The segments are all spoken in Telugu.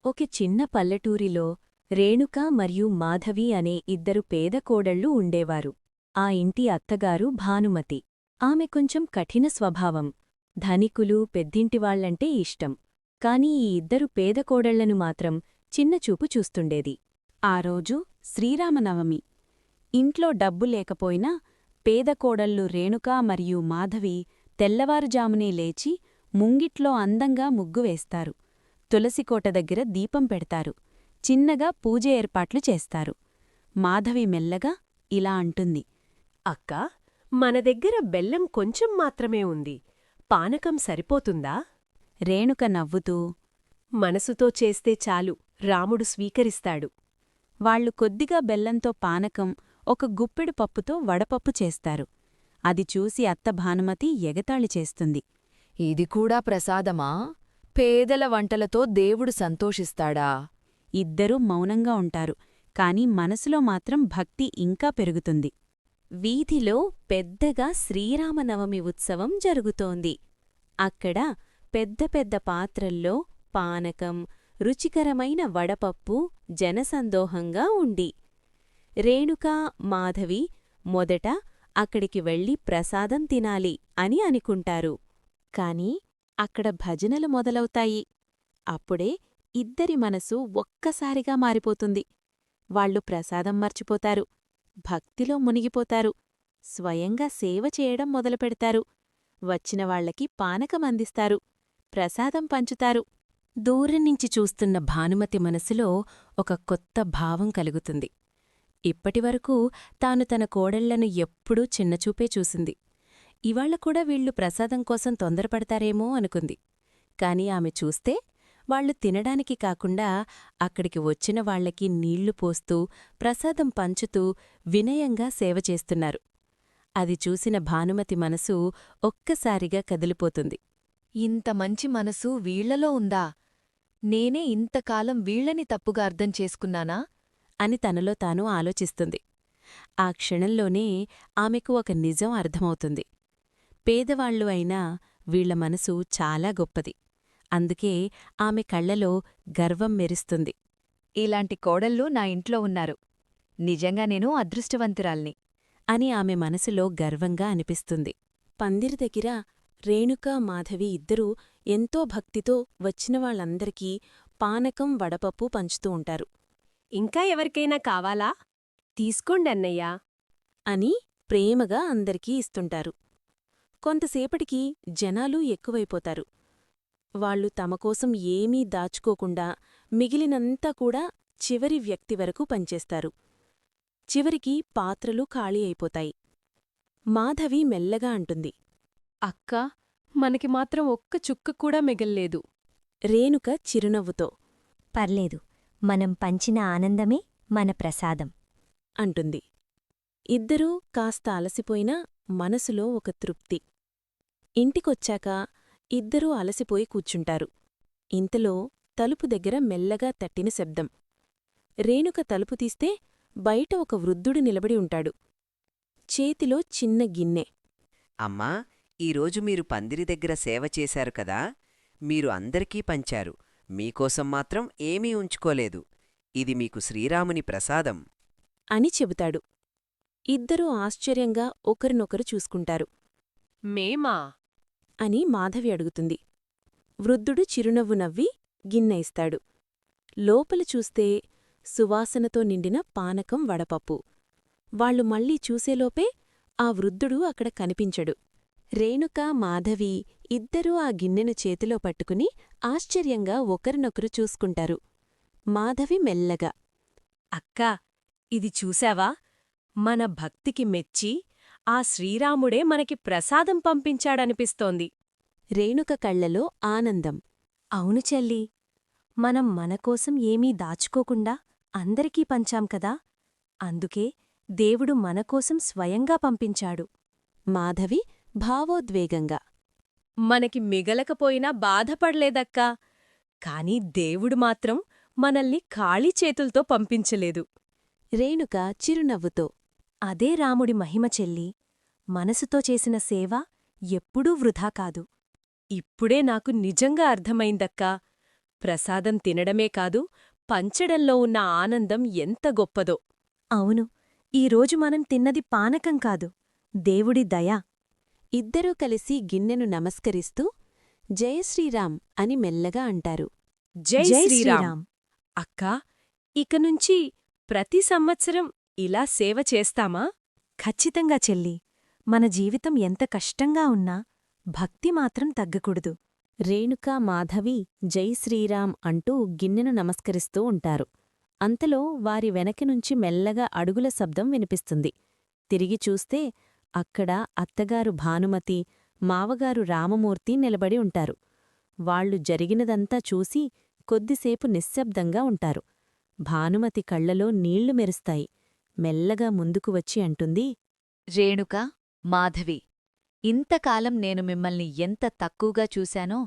ఒక చిన్న పల్లెటూరిలో రేణుక మరియు మాధవి అనే ఇద్దరు పేద కోడళ్ళు ఉండేవారు. ఆ ఇంటి అత్తగారు భానుమతి. ఆమె కొంచెం కఠిన స్వభావం. ధనికులు పెద్దింటివాళ్లంటే ఇష్టం. కాని ఈ ఇద్దరు పేద కోడళ్లను మాత్రం చిన్నచూపు చూస్తుండేది. ఆ రోజు శ్రీరామనవమి. ఇంట్లో డబ్బు లేకపోయినా పేద కోడళ్ళు రేణుక మరియు మాధవి తెల్లవారుజామునే లేచి ముంగిట్లో అందంగా ముగ్గు వేస్తారు. తులసికోట దగ్గర దీపం పెడతారు. చిన్నగా పూజ ఏర్పాట్లు చేస్తారు. మాధవి మెల్లగా ఇలా అంటుంది. అక్కా, మన దగ్గర బెల్లం కొంచెం మాత్రమే ఉంది. పానకం సరిపోతుందా? రేణుక నవ్వుతూ, మనసుతో చేస్తే చాలు, రాముడు స్వీకరిస్తాడు. వాళ్లు కొద్దిగా బెల్లంతో పానకం, ఒక గుప్పెడు పప్పుతో వడపప్పు చేస్తారు. అది చూసి అత్త భానుమతి ఎగతాళి చేస్తుంది. ఇది కూడా ప్రసాదమా? పేదల వంటలతో దేవుడు సంతోషిస్తాడా? ఇద్దరూ మౌనంగా ఉంటారు. కాని మనసులో మాత్రం భక్తి ఇంకా పెరుగుతుంది. వీధిలో పెద్దగా శ్రీరామనవమి ఉత్సవం జరుగుతోంది. అక్కడ పెద్ద పెద్ద పాత్రల్లో పానకం, రుచికరమైన వడపప్పు జనసందోహంగా ఉండి. రేణుకా, మాధవి మొదట అక్కడికి వెళ్లి ప్రసాదం తినాలి అని అనుకుంటారు. కాని అక్కడ భజనలు మొదలవుతాయి. అప్పుడే ఇద్దరి మనసు ఒక్కసారిగా మారిపోతుంది. వాళ్లు ప్రసాదం మర్చిపోతారు. భక్తిలో మునిగిపోతారు. స్వయంగా సేవ చేయడం మొదలుపెడతారు. వచ్చినవాళ్లకి పానకమందిస్తారు. ప్రసాదం పంచుతారు. దూరంనుంచి చూస్తున్న భానుమతి మనసులో ఒక కొత్త భావం కలుగుతుంది. ఇప్పటివరకు తాను తన కోడళ్లను ఎప్పుడూ చిన్నచూపే చూసింది. ఇవాళ్ల కూడా వీళ్లు ప్రసాదం కోసం తొందరపడతారేమో అనుకుంది. కాని ఆమె చూస్తే వాళ్లు తినడానికి కాకుండా అక్కడికి వచ్చిన వాళ్లకి నీళ్లు పోస్తూ, ప్రసాదం పంచుతూ వినయంగా సేవ చేస్తున్నారు. అది చూసిన భానుమతి మనసు ఒక్కసారిగా కదిలిపోతుంది. ఇంత మంచి మనసు వీళ్లలో ఉందా? నేనే ఇంతకాలం వీళ్లని తప్పుగా అర్థం చేసుకున్నానా? అని తనలో తాను ఆలోచిస్తుంది. ఆ క్షణంలోనే ఆమెకు ఒక నిజం అర్థమవుతుంది. పేదవాళ్లు అయినా వీళ్ల మనసు చాలా గొప్పది. అందుకే ఆమె కళ్లలో గర్వం మెరుస్తుంది. ఇలాంటి కోడళ్ళు నా ఇంట్లో ఉన్నారు. నిజంగా నేను అదృష్టవంతురాల్ని అని ఆమె మనసులో గర్వంగా అనిపిస్తుంది. పందిరి దగ్గర రేణుకా, మాధవి ఇద్దరూ ఎంతో భక్తితో వచ్చినవాళ్లందరికీ పానకం, వడపప్పు పంచుతూ ఉంటారు. ఇంకా ఎవరికైనా కావాలా? తీసుకోండన్నయ్యా అని ప్రేమగా అందరికీ ఇస్తుంటారు. కొంతసేపటికి జనాలు ఎక్కువైపోతారు. వాళ్లు తమకోసం ఏమీ దాచుకోకుండా మిగిలినంతా కూడా చివరి వ్యక్తి వరకు పంచేస్తారు. చివరికి పాత్రలు ఖాళీ అయిపోతాయి. మాధవి మెల్లగా అంటుంది. అక్కా, మనకి మాత్రం ఒక్క చుక్క కూడా మిగల్లేదు. రేణుక చిరునవ్వుతో పర్లేదు, మనం పంచిన ఆనందమే మన ప్రసాదం అంటుంది. ఇద్దరూ కాస్త అలసిపోయినా మనసులో ఒక తృప్తి. ఇంటికొచ్చాక ఇద్దరూ అలసిపోయి కూర్చుంటారు. ఇంతలో తలుపు దగ్గర మెల్లగా తట్టిన శబ్దం. రేణుక తలుపు తీస్తే బయట ఒక వృద్ధుడు నిలబడి ఉంటాడు. చేతిలో చిన్న గిన్నె. అమ్మా, ఈరోజు మీరు పందిరి దగ్గర సేవ చేశారు కదా, మీరు అందరికీ పంచారు. మీకోసం మాత్రం ఏమీ ఉంచుకోలేదు. ఇది మీకు శ్రీరాముని ప్రసాదం అని చెబుతాడు. ఇద్దరూ ఆశ్చర్యంగా ఒకరినొకరు చూసుకుంటారు. మేమా? అని మాధవి అడుగుతుంది. వృద్ధుడు చిరునవ్వు నవ్వి గిన్నె ఇస్తాడు. లోపల చూస్తే సువాసనతో నిండిన పానకం, వడపప్పు. వాళ్లు మళ్ళీ చూసేలోపే ఆ వృద్ధుడు అక్కడ కనిపించడు. రేణుక, మాధవి ఇద్దరూ ఆ గిన్నెను చేతిలో పట్టుకుని ఆశ్చర్యంగా ఒకరినొకరు చూసుకుంటారు. మాధవి మెల్లగా, అక్కా, ఇది చూశావా? మన భక్తికి మెచ్చి ఆ శ్రీరాముడే మనకి ప్రసాదం పంపించాడనిపిస్తోంది. రేణుక కళ్లలో ఆనందం. అవును చెల్లీ, మనం మనకోసం ఏమీ దాచుకోకుండా అందరికీ పంచాం కదా, అందుకే దేవుడు మనకోసం స్వయంగా పంపించాడు. మాధవి భావోద్వేగంగా. మనకి మిగలకపోయినా బాధపడలేదక్కా. కాని దేవుడు మాత్రం మనల్ని ఖాళీ చేతుల్తో పంపించలేదు. రేణుక చిరునవ్వుతో. అదే రాముడి మహిమ చెల్లీ. మనసుతో చేసిన సేవ ఎప్పుడూ వృధా కాదు. ఇప్పుడే నాకు నిజంగా అర్థమైందక్కా. ప్రసాదం తినడమే కాదు, పంచడంలో ఉన్న ఆనందం ఎంత గొప్పదో. అవును, ఈరోజు మనం తిన్నది పానకం కాదు, దేవుడి దయ. ఇద్దరూ కలిసి గిన్నెను నమస్కరిస్తూ జయ శ్రీరామ్ అని మెల్లగా అంటారు. జై శ్రీరామ్. అక్కా, ఇకనుంచి ప్రతి సంవత్సరం ఇలా సేవ చేస్తామా? ఖచ్చితంగా చెల్లి, మన జీవితం ఎంత కష్టంగా ఉన్నా భక్తి మాత్రం తగ్గకూడదు. రేణుకా మాధవి జై శ్రీరామ్ అంటూ గిన్నెను నమస్కరిస్తూ ఉంటారు. అంతలో వారి వెనకనుంచి మెల్లగా అడుగుల శబ్దం వినిపిస్తుంది. తిరిగి చూస్తే అక్కడ అత్తగారు భానుమతి, మావగారు రామమూర్తి నిలబడి ఉంటారు. వాళ్లు జరిగినదంతా చూసి కొద్దిసేపు నిశ్శబ్దంగా ఉంటారు. భానుమతి కళ్లలో నీళ్లు మెరుస్తాయి. మెల్లగా ముందుకు వచ్చి అంటుంది, రేణుకా, మాధవి, ఇంతకాలం నేను మిమ్మల్ని ఎంత తక్కువగా చూశానో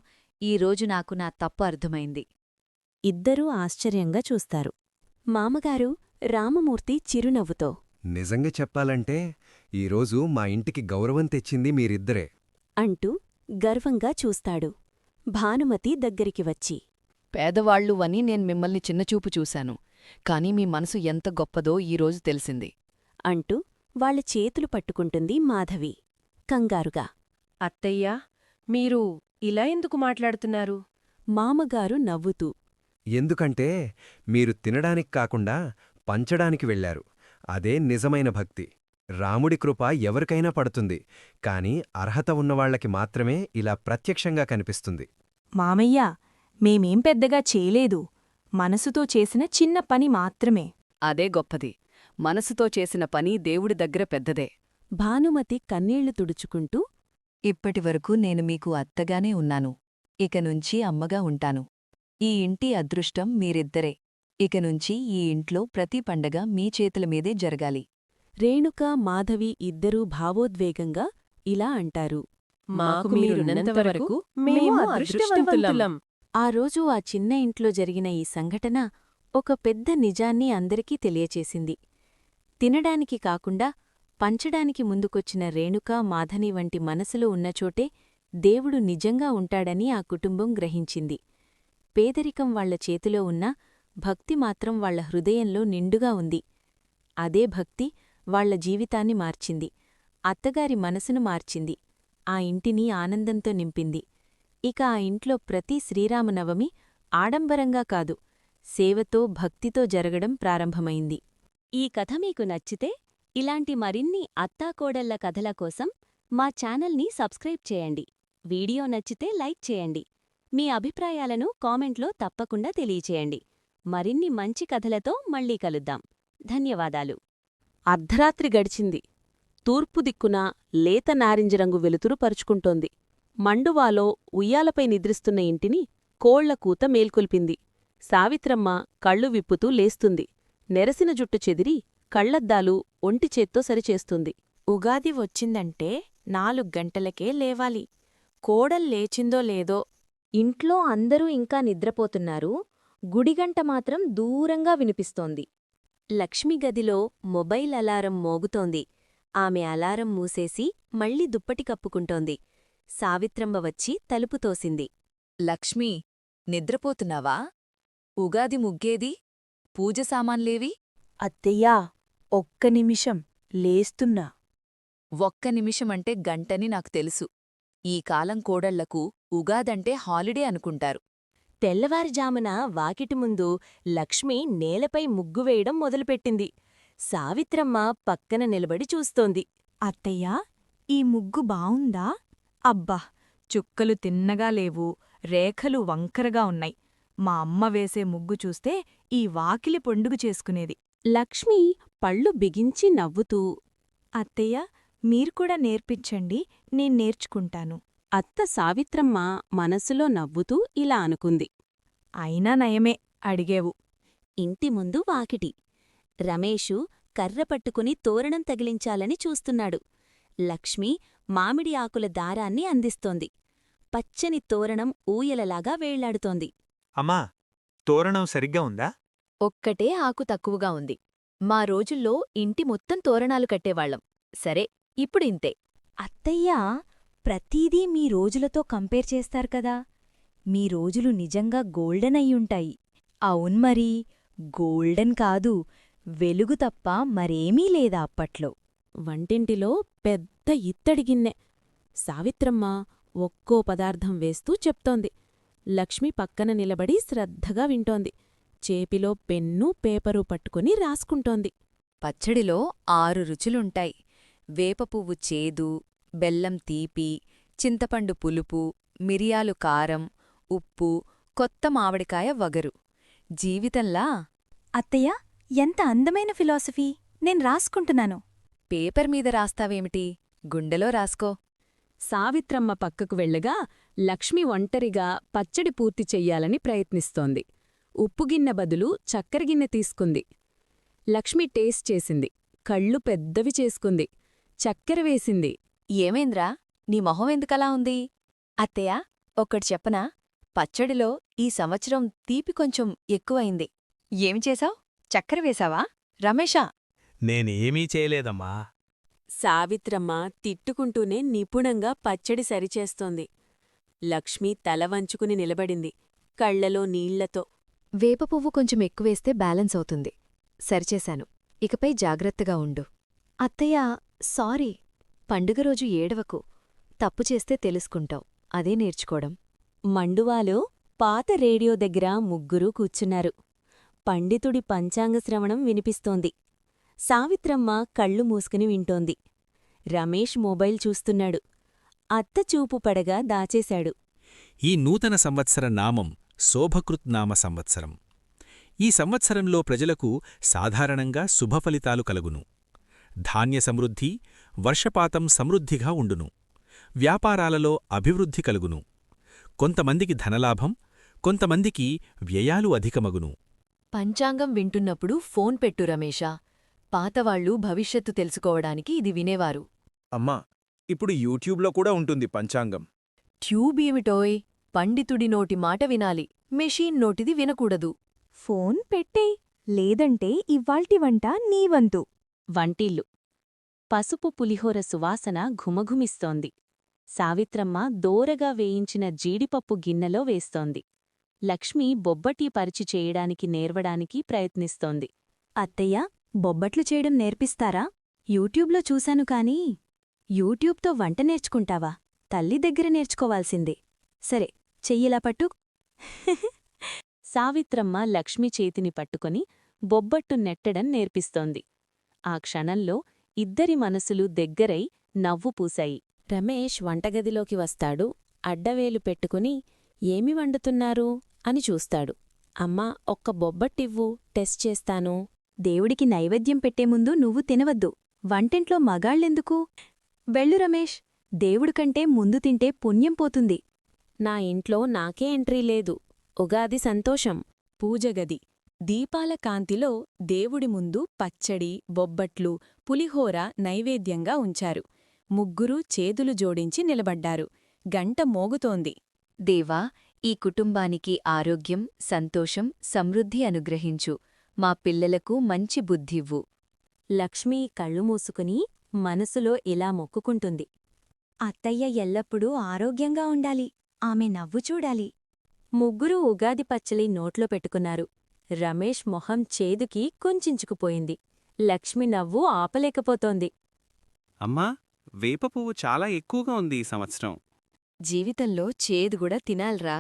ఈరోజు నాకు నా తప్పు అర్థమైంది. ఇద్దరూ ఆశ్చర్యంగా చూస్తారు. మామగారు రామమూర్తి చిరునవ్వుతో, నిజంగా చెప్పాలంటే ఈరోజు మా ఇంటికి గౌరవం తెచ్చింది మీరిద్దరే. అంటూ గర్వంగా చూస్తాడు. భానుమతి దగ్గరికి వచ్చి, పేదవాళ్ళు అని నేను మిమ్మల్ని చిన్నచూపు చూశాను, కాని మీ మనసు ఎంత గొప్పదో ఈరోజు తెలిసింది. అంటూ వాళ్ళ చేతులు పట్టుకుంటుంది మాధవి కంగారుగా. అత్తయ్యా, మీరు ఇలా ఎందుకు మాట్లాడుతున్నారు? మామగారు నవ్వుతూ, ఎందుకంటే మీరు తినడానికి కాకుండా పంచడానికి వెళ్లారు. అదే నిజమైన భక్తి. రాముడి కృప ఎవరికైనా పడుతుంది, కాని అర్హత ఉన్నవాళ్లకి మాత్రమే ఇలా ప్రత్యక్షంగా కనిపిస్తుంది. మామయ్యా, మేమేం పెద్దగా చేయలేదు, మనసుతో చేసిన చిన్న పని మాత్రమే. అదే గొప్పది. మనసుతో చేసిన పని దేవుడి దగ్గర పెద్దదే. భానుమతి కన్నీళ్లు తుడుచుకుంటూ, ఇప్పటివరకు నేను మీకు అత్తగానే ఉన్నాను. ఇకనుంచి అమ్మగా ఉంటాను. ఈ ఇంటి అదృష్టం మీరిద్దరే. ఇకనుంచి ఈ ఇంట్లో ప్రతి పండగ మీ చేతుల మీదే జరగాలి. రేణుకా మాధవి ఇద్దరూ భావోద్వేగంగా ఇలా అంటారు. మాకు మీరున్నంతవరకు మేము అదృష్టవంతులం. ఆ రోజు ఆ చిన్న ఇంట్లో జరిగిన ఈ సంఘటన ఒక పెద్ద నిజాన్ని అందరికీ తెలియచేసింది. తినడానికి కాకుండా పంచడానికి ముందుకొచ్చిన రేణుకా మాధవి వంటి మనసులో ఉన్నచోటే దేవుడు నిజంగా ఉంటాడని ఆ కుటుంబం గ్రహించింది. పేదరికం వాళ్ల చేతిలో ఉన్నా భక్తి మాత్రం వాళ్ల హృదయంలో నిండుగా ఉంది. అదే భక్తి వాళ్ల జీవితాన్ని మార్చింది. అత్తగారి మనసును మార్చింది. ఆ ఇంటిని ఆనందంతో నింపింది. ఇక ఆ ఇంట్లో ప్రతి శ్రీరామనవమి ఆడంబరంగా కాదు, సేవతో భక్తితో జరగడం ప్రారంభమైంది. ఈ కథ మీకు నచ్చితే ఇలాంటి మరిన్ని అత్తాకోడళ్ల కథల కోసం మా ఛానల్ని సబ్స్క్రైబ్ చేయండి. వీడియో నచ్చితే లైక్ చేయండి. మీ అభిప్రాయాలను కామెంట్లో తప్పకుండా తెలియచేయండి. మరిన్ని మంచి కథలతో మళ్ళీ కలుద్దాం. ధన్యవాదాలు. అర్ధరాత్రి గడిచింది. తూర్పు దిక్కున లేత నారింజరంగు వెలుతురు పరుచుకుంటోంది. మండువాలో ఉయ్యాలపై నిద్రిస్తున్న ఇంటిని కోళ్ల కూత మేల్కొల్పింది. సావిత్రమ్మ కళ్ళు విప్పుతూ లేస్తుంది. నెరసిన జుట్టు చెదిరి కళ్లద్దాలు ఒంటిచేత్తో సరిచేస్తుంది. ఉగాది వచ్చిందంటే 4 గంటలకే లేవాలి. కోడల్లేచిందో లేదో. ఇంట్లో అందరూ ఇంకా నిద్రపోతున్నారు. గుడిగంట మాత్రం దూరంగా వినిపిస్తోంది. లక్ష్మి గదిలో మొబైల్ అలారం మోగుతోంది. ఆమె అలారం మూసేసి మళ్ళీ దుప్పటి కప్పుకుంటోంది. సావిత్రమ్మ వచ్చి తలుపు తోసింది. లక్ష్మీ, నిద్రపోతున్నావా? ఉగాది ముగ్గేది? పూజ సామాన్లేవి? అత్తయ్యా, ఒక్క నిమిషం, లేస్తున్నా. ఒక్క నిమిషమంటే గంటని నాకు తెలుసు. ఈ కాలం కోడళ్లకు ఉగాదంటే హాలిడే అనుకుంటారు. తెల్లవారుజామున వాకిటి ముందు లక్ష్మి నేలపై ముగ్గు వేయడం మొదలుపెట్టింది. సావిత్రమ్మ పక్కన నిలబడి చూస్తోంది. అత్తయ్యా, ఈ ముగ్గు బావుందా? అబ్బా, చుక్కలు తిన్నగా లేవు, రేఖలు వంకరగా ఉన్నాయి. మా అమ్మ వేసే ముగ్గు చూస్తే ఈ వాకిలి పొండుగు చేసుకునేది. లక్ష్మి పళ్ళు బిగించి నవ్వుతూ, అత్తయ్య, మీరుకూడా నేర్పించండి, నేర్చుకుంటాను. అత్త సావిత్రమ్మ మనసులో నవ్వుతూ ఇలా అనుకుంది. అయినా నయమే, అడిగేవు. ఇంటి ముందు వాకిటి. రమేషు కర్ర పట్టుకుని తోరణం తగిలించాలని చూస్తున్నాడు. లక్ష్మి మామిడి ఆకుల దారాన్ని అందిస్తోంది. పచ్చని తోరణం ఊయలలాగా వేళ్లాడుతోంది. అమ్మా, తోరణం సరిగ్గా ఉందా? ఒక్కటే ఆకు తక్కువగా ఉంది. మా రోజుల్లో ఇంటి మొత్తం తోరణాలు కట్టేవాళ్లం. సరే, ఇప్పుడింతే. అత్తయ్యా, ప్రతీదీ మీ రోజులతో కంపేర్ చేస్తారు కదా, మీ రోజులు నిజంగా గోల్డెన్ అయ్యుంటాయి. అవున్మరీ, గోల్డెన్ కాదు, వెలుగు తప్ప మరేమీ లేదా అప్పట్లో. వంటింటిలో పెద్ద ఇత్తడి గిన్నె. సావిత్రమ్మ ఒక్కో పదార్థం వేస్తూ చెప్తోంది. లక్ష్మి పక్కన నిలబడి శ్రద్ధగా వింటోంది. చేపిలో పెన్ను పేపరు పట్టుకుని రాసుకుంటోంది. పచ్చడిలో 6 రుచులుంటాయి. వేపపువ్వు చేదు, బెల్లం తీపి, చింతపండు పులుపు, మిరియాలు కారం, ఉప్పు, కొత్త మామిడికాయ వగరు. జీవితంలా అత్తయ్య, ఎంత అందమైన ఫిలాసఫీ! నేను రాసుకుంటున్నాను. పేపర్ మీద రాస్తావేమిటి? గుండెలో రాసుకో. సావిత్రమ్మ పక్కకు వెళ్ళగా లక్ష్మి ఒంటరిగా పచ్చడి పూర్తి చెయ్యాలని ప్రయత్నిస్తోంది. ఉప్పుగిన్నె బదులు చక్కెరగిన్నె తీసుకుంది. లక్ష్మి టేస్ట్ చేసింది. కళ్ళు పెద్దవి చేసుకుంది. చక్కెర వేసింది. ఏమైంద్రా, నీ మొహం ఎందుకలా ఉంది? అత్తయ్య, ఒక్కటి చెప్పనా? పచ్చడిలో ఈ సంవత్సరం తీపి కొంచెం ఎక్కువైంది. ఏమి చేశావ్? చక్కెర వేశావా? రమేషా? నేనేమీ చేయలేదమ్మా. సావిత్రమ్మ తిట్టుకుంటూనే నిపుణంగా పచ్చడి సరిచేస్తోంది. లక్ష్మి తల వంచుకుని నిలబడింది, కళ్లలో నీళ్లతో. వేపపువ్వు కొంచెం ఎక్కువేస్తే బ్యాలెన్స్ అవుతుంది. సరిచేశాను. ఇకపై జాగ్రత్తగా ఉండు. అత్తయ్య, సారీ. పండుగ రోజు ఏడవకు. తప్పు చేస్తే తెలుసుకుంటావు. అదే నేర్చుకోవడం. మండువాలో పాత రేడియో దగ్గర ముగ్గురూ కూర్చున్నారు. పండితుడి పంచాంగశ్రవణం వినిపిస్తోంది. సావిత్రమ్మ కళ్ళు మూసుకుని వింటోంది. రమేష్ మొబైల్ చూస్తున్నాడు. అత్త చూపు పడగా దాచేశాడు. ఈ నూతన సంవత్సర నామం శోభకృత్ నామ సంవత్సరం. ఈ సంవత్సరంలో ప్రజలకు సాధారణంగా శుభఫలితాలు కలుగును. ధాన్య సమృద్ధి, వర్షపాతం సమృద్ధిగా ఉండును. వ్యాపారాలలో అభివృద్ధి కలుగును. కొంతమందికి ధనలాభం, కొంతమందికి వ్యయాలు అధికమగును. పంచాంగం వింటున్నప్పుడు ఫోన్ పెట్టు రమేషా. పాతవాళ్లు భవిష్యత్తు తెలుసుకోవడానికి ఇది వినేవారు. అమ్మా, ఇప్పుడు యూట్యూబ్లో కూడా ఉంటుంది పంచాంగం. ట్యూబ్ ఏమిటోయ్? పండితుడి నోటి మాట వినాలి, మెషీన్ నోటిది వినకూడదు. ఫోన్ పెట్టేయ్, లేదంటే ఇవ్వాల్టి వంట నీవంతు. వంటిల్లు. పసుపు పులిహోర సువాసన ఘుమఘుమిస్తోంది. సావిత్రమ్మ దోరగా వేయించిన జీడిపప్పు గిన్నెలో వేస్తోంది. లక్ష్మి బొబ్బటీ పరిచి చేయడానికి నేర్వడానికి ప్రయత్నిస్తోంది. అత్తయ్య, బొబ్బట్లు చేయడం నేర్పిస్తారా? యూట్యూబ్లో చూశాను కానీ. యూట్యూబ్తో వంట నేర్చుకుంటావా? తల్లి దగ్గర నేర్చుకోవాల్సిందే. సరే, చెయ్యిలా పట్టు. సావిత్రమ్మ లక్ష్మి చేతిని పట్టుకొని బొబ్బట్టు నెట్టడం నేర్పిస్తోంది. ఆ క్షణంలో ఇద్దరి మనసులు దగ్గరై నవ్వు పూశాయి. రమేష్ వంటగదిలోకి వస్తాడు. అడ్డవేలు పెట్టుకుని ఏమి వండుతున్నారు అని చూస్తాడు. అమ్మా, ఒక్క బొబ్బట్టివ్వు, టెస్ట్ చేస్తాను. దేవుడికి నైవేద్యం పెట్టే ముందు నువ్వు తినవద్దు. వంటింట్లో మగాళ్ళెందుకు? వెళ్ళు రమేష్, దేవుడికంటే ముందు తింటే పుణ్యం పోతుంది. నా ఇంట్లో నాకే ఎంట్రీ లేదు. ఉగాది సంతోషం. పూజగది. దీపాల కాంతిలో దేవుడి ముందు పచ్చడి, బొబ్బట్లు, పులిహోర నైవేద్యంగా ఉంచారు. ముగ్గురూ చేతులు జోడించి నిలబడ్డారు. గంట మోగుతోంది. దేవా, ఈ కుటుంబానికి ఆరోగ్యం, సంతోషం, సమృద్ధి అనుగ్రహించు. మా పిల్లలకు మంచి బుద్ధివ్వు. లక్ష్మి కళ్ళు మూసుకుని మనసులో ఇలా మొక్కుకుంటుంది. అత్తయ్య ఎల్లప్పుడూ ఆరోగ్యంగా ఉండాలి. ఆమె నవ్వు చూడాలి. ముగ్గురూ ఉగాది పచ్చలి నోట్లో పెట్టుకున్నారు. రమేష్ మొహం చేదుకి కుంచుకుపోయింది. లక్ష్మి నవ్వు ఆపలేకపోతోంది. అమ్మా, వేపపువ్వు చాలా ఎక్కువగా ఉంది ఈ సంవత్సరం. జీవితంలో చేదుగుడా తినాల్రా.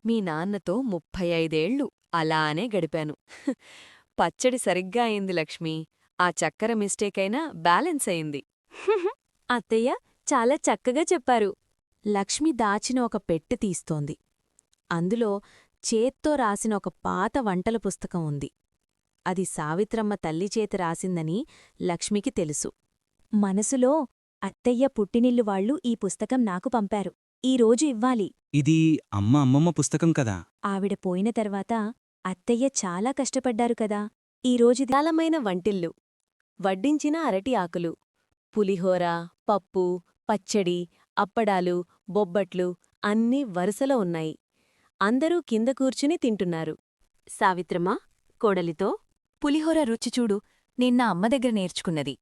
మీ నాన్నతో 35 ఏళ్లు అలానే గడిపాను. పచ్చడి సరిగ్గా అయింది లక్ష్మి. ఆ చక్కెర మిస్టేకైనా బ్యాలెన్స్ అయింది. అత్తయ్య, చాలా చక్కగా చెప్పారు. లక్ష్మి దాచిన ఒక పెట్టె తీస్తోంది. అందులో చేత్తో రాసిన ఒక పాత వంటల పుస్తకం ఉంది. అది సావిత్రమ్మ తల్లిచేతి రాసిందని లక్ష్మికి తెలుసు. మనసులో అత్తయ్య పుట్టినిల్లు వాళ్ళు ఈ పుస్తకం నాకు పంపారు. ఈ రోజు ఇవ్వాలి. ఇది అమ్మమ్మ పుస్తకం కదా. ఆవిడ పోయిన తర్వాత అత్తయ్య చాలా కష్టపడ్డారు కదా. ఈరోజు విశాలమైన వంటిల్లు. వడ్డించిన అరటి ఆకులు, పులిహోర, పప్పు, పచ్చడి, అప్పడాలు, బొబ్బట్లు అన్నీ వరుసలో ఉన్నాయి. అందరూ కింద కూర్చుని తింటున్నారు. సావిత్రమ్మ కోడలితో, పులిహోర రుచి చూడు, నిన్న అమ్మ దగ్గర నేర్చుకున్నది.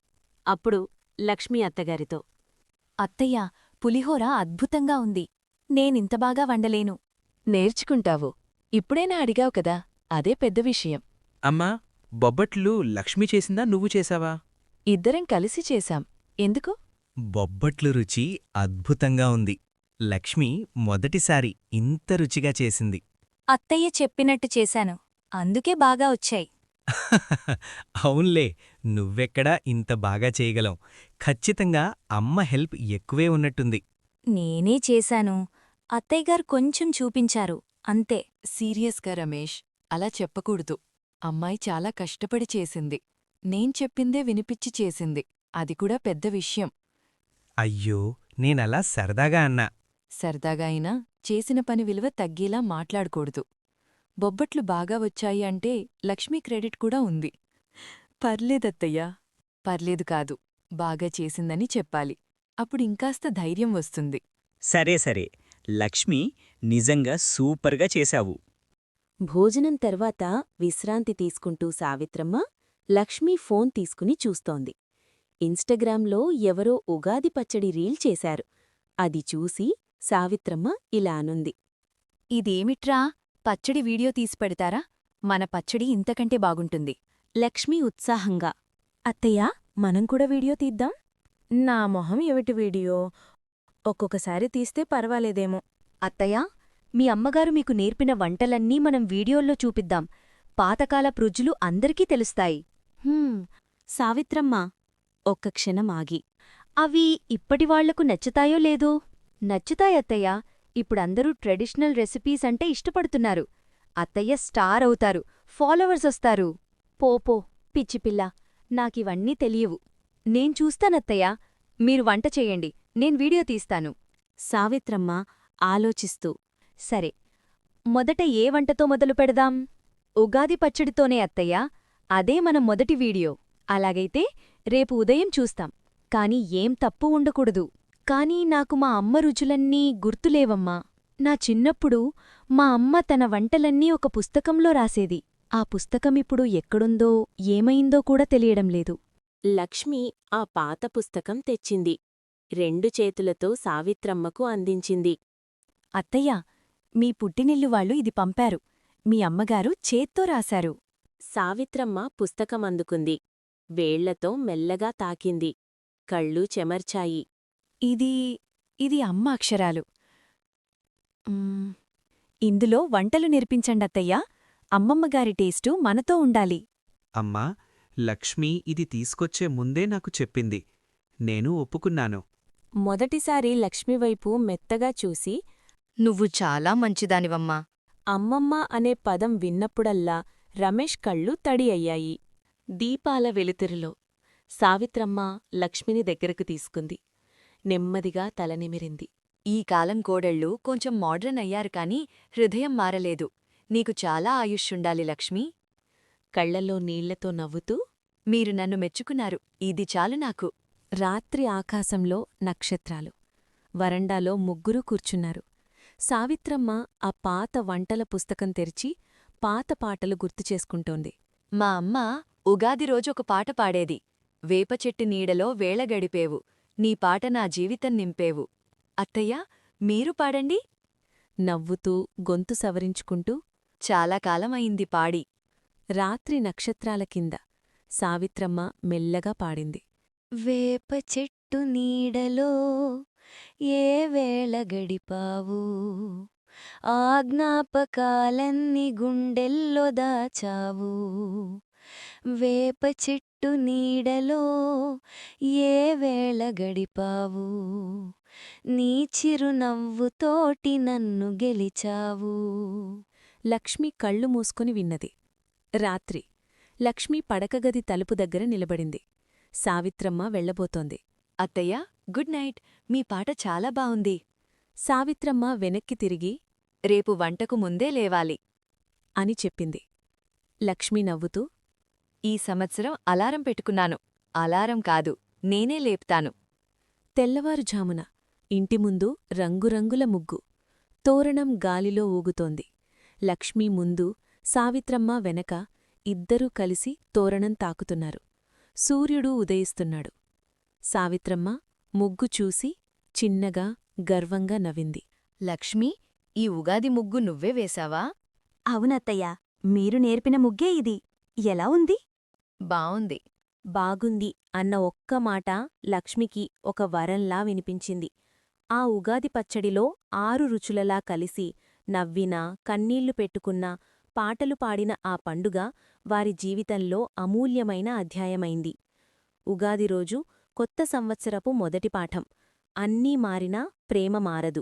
అప్పుడు లక్ష్మీ అత్తగారితో, అత్తయ్య, పులిహోర అద్భుతంగా ఉంది. నేనింత బాగా వండలేను. నేర్చుకుంటావు. ఇప్పుడైనా అడిగావు కదా, అదే పెద్ద విషయం. అమ్మా, బొబ్బట్లు లక్ష్మి చేసిందా నువ్వు చేశావా? ఇద్దరం కలిసి చేశాం. ఎందుకు? బొబ్బట్లు రుచి అద్భుతంగా ఉంది. లక్ష్మి మొదటిసారి ఇంత రుచిగా చేసింది. అత్తయ్య చెప్పినట్టు చేశాను, అందుకే బాగా వచ్చాయి. అవున్లే, నువ్వెక్కడా ఇంత బాగా చేయగలం. ఖచ్చితంగా అమ్మ హెల్ప్ ఎక్కువే ఉన్నట్టుంది. నేనే చేశాను, అత్తయ్యగారు కొంచెం చూపించారు, అంతే. సీరియస్గా రమేష్, అలా చెప్పకూడదు. అమ్మాయి చాలా కష్టపడి చేసింది. నేను చెప్పిందే వినిపిచ్చి చేసింది. అది కూడా పెద్ద విషయం. అయ్యో, నేనలా సరదాగా అన్నా. సరదాగా అయినా చేసిన పని విలువ తగ్గేలా మాట్లాడకూడదు. బొబ్బట్లు బాగా వచ్చాయి అంటే లక్ష్మీ క్రెడిట్ కూడా ఉంది. పర్లేదత్తయ్యా. పర్లేదు కాదు, బాగా చేసిందని చెప్పాలి. అప్పుడు ఇంకాస్త ధైర్యం వస్తుంది. సరే సరే, లక్ష్మి నిజంగా సూపర్గా చేశావు. భోజనం తర్వాత విశ్రాంతి తీసుకుంటూ సావిత్రమ్మ లక్ష్మీ ఫోన్ తీసుకుని చూస్తోంది. ఇన్స్టాగ్రామ్లో ఎవరో ఉగాది పచ్చడి రీల్ చేశారు. అది చూసి సావిత్రమ్మ ఇలా అనుంది. ఇదేమిట్రా, పచ్చడి వీడియో తీసి పెడతారా? మన పచ్చడి ఇంతకంటే బాగుంటుంది. లక్ష్మి ఉత్సాహంగా, అత్తయ్యా, మనం కూడా వీడియో తీద్దాం. నా మొహం ఏమిటి వీడియో, ఒక్కొక్కసారి తీస్తే పర్వాలేదేమో. అత్తయ్యా, మీ అమ్మగారు మీకు నేర్పిన వంటలన్నీ మనం వీడియోల్లో చూపిద్దాం. పాతకాలపు రుజులు అందరికీ తెలుస్తాయి. సావిత్రమ్మ ఒక్క క్షణం ఆగి, అవి ఇప్పటివాళ్లకు నచ్చుతాయో లేదో? నచ్చుతాయత్తయ్యా. ఇప్పుడందరూ ట్రెడిషనల్ రెసిపీస్ అంటే ఇష్టపడుతున్నారు. అత్తయ్య స్టార్ అవుతారు, ఫాలోవర్స్ వస్తారు. పోపో పిచ్చిపిల్ల, నాకివన్నీ తెలియవు. నేను చూస్తానత్తయ్యా, మీరు వంట చెయ్యండి, నేను వీడియో తీస్తాను. సావిత్రమ్మ ఆలోచిస్తూ, సరే, మొదట ఏ వంటతో మొదలు పెడదాం? ఉగాది పచ్చడితోనే అత్తయ్యా, అదే మన మొదటి వీడియో. అలాగైతే రేపు ఉదయం చూస్తాం. కాని ఏం తప్పు ఉండకూడదు. కానీ నాకు మా అమ్మ రుచులన్నీ గుర్తులేవమ్మా. నా చిన్నప్పుడు మా అమ్మ తన వంటలన్నీ ఒక పుస్తకంలో రాసేది. ఆ పుస్తకమిప్పుడు ఎక్కడుందో ఏమైందో కూడా తెలియడం లేదు. లక్ష్మి ఆ పాత పుస్తకం తెచ్చింది. 2 చేతులతో సావిత్రమ్మకు అందించింది. అత్తయ్యా, మీ పుట్టినిల్లు వాళ్ళు ఇది పంపారు. మీ అమ్మగారు చేత్తో రాశారు. సావిత్రమ్మ పుస్తకమందుకుంది. వేళ్లతో మెల్లగా తాకింది. కళ్ళు చెమర్చాయి. ఇది అమ్మ అక్షరాలు. ఇందులో వంటలు నేర్పించండత్తయ్యా. అమ్మమ్మగారి టేస్టు మనతో ఉండాలి. అమ్మా, లక్ష్మి ఇది తీసుకొచ్చే ముందే నాకు చెప్పింది. నేను ఒప్పుకున్నాను. మొదటిసారి లక్ష్మివైపు మెత్తగా చూసి, నువ్వు చాలా మంచిదానివమ్మా. అమ్మమ్మ అనే పదం విన్నప్పుడల్లా రమేష్ కళ్ళు తడి అయ్యాయి. దీపాల వెలుతురులో సావిత్రమ్మ లక్ష్మిని దగ్గరకు తీసుకుంది. నెమ్మదిగా తలనిమిరింది. ఈ కాలం కోడళ్ళు కొంచెం మోడ్రన్ అయ్యారు కాని హృదయం మారలేదు. నీకు చాలా ఆయుష్షుండాలి లక్ష్మీ. కళ్లలో నీళ్లతో నవ్వుతూ, మీరు నన్ను మెచ్చుకున్నారు, ఇది చాలు నాకు. రాత్రి ఆకాశంలో నక్షత్రాలు. వరండాలో ముగ్గురూ కూర్చున్నారు. సావిత్రమ్మ ఆ పాత వంటల పుస్తకం తెరిచి పాత పాటలు గుర్తుచేసుకుంటోంది. మా అమ్మ ఉగాది రోజు ఒక పాట పాడేది. వేపచెట్టు నీడలో వేళ గడిపేవు, నీ పాట నా జీవితం నింపేవు. అత్తయ్యా, మీరు పాడండి. నవ్వుతూ గొంతు సవరించుకుంటూ, చాలా కాలమయింది పాడి. రాత్రి నక్షత్రాల కింద సావిత్రమ్మ మెల్లగా పాడింది. వేప చెట్టు నీడలో ఏ వేళ గడిపావు, ఆ జ్ఞాపకాలన్నీ గుండెల్లో దాచావు. వేప చెట్టు నీడలో ఏ వేళ గడిపావు, నీ చిరునవ్వుతోటి నన్ను గెలిచావు. లక్ష్మి కళ్ళు మూసుకొని విన్నది. రాత్రి లక్ష్మి పడకగది తలుపు దగ్గర నిలబడింది. సావిత్రమ్మ వెళ్లబోతోంది. అత్తయ్యా, గుడ్ నైట్, మీ పాట చాలా బావుంది. సావిత్రమ్మ వెనక్కి తిరిగి, రేపు వంటకు ముందే లేవాలి అని చెప్పింది. లక్ష్మి నవ్వుతూ, ఈ సంవత్సరం అలారం పెట్టుకున్నాను. అలారం కాదు, నేనే లేపుతాను. తెల్లవారుఝామున ఇంటి ముందు రంగురంగుల ముగ్గు. తోరణం గాలిలో ఊగుతోంది. లక్ష్మీ ముందు, సావిత్రమ్మ వెనక ఇద్దరూ కలిసి తోరణం తాకుతున్నారు. సూర్యుడు ఉదయిస్తున్నాడు. సావిత్రమ్మ ముగ్గు చూసి చిన్నగా గర్వంగా నవ్వింది. లక్ష్మీ, ఈ ఉగాది ముగ్గు నువ్వే వేశావా? అవునత్తయ్యా, మీరు నేర్పిన ముగ్గే ఇది. ఎలా ఉంది? బావుంది. బాగుంది అన్న ఒక్క మాట లక్ష్మికి ఒక వరంలా వినిపించింది. ఆ ఉగాది పచ్చడిలో 6 రుచులలా కలిసి నవ్వినా, కన్నీళ్లు పెట్టుకున్నా, పాటలు పాడిన ఆ పండుగ వారి జీవితంలో అమూల్యమైన అధ్యాయమైంది. ఉగాది రోజు కొత్త సంవత్సరపు మొదటి పాఠం. అన్నీ మారినా ప్రేమ మారదు.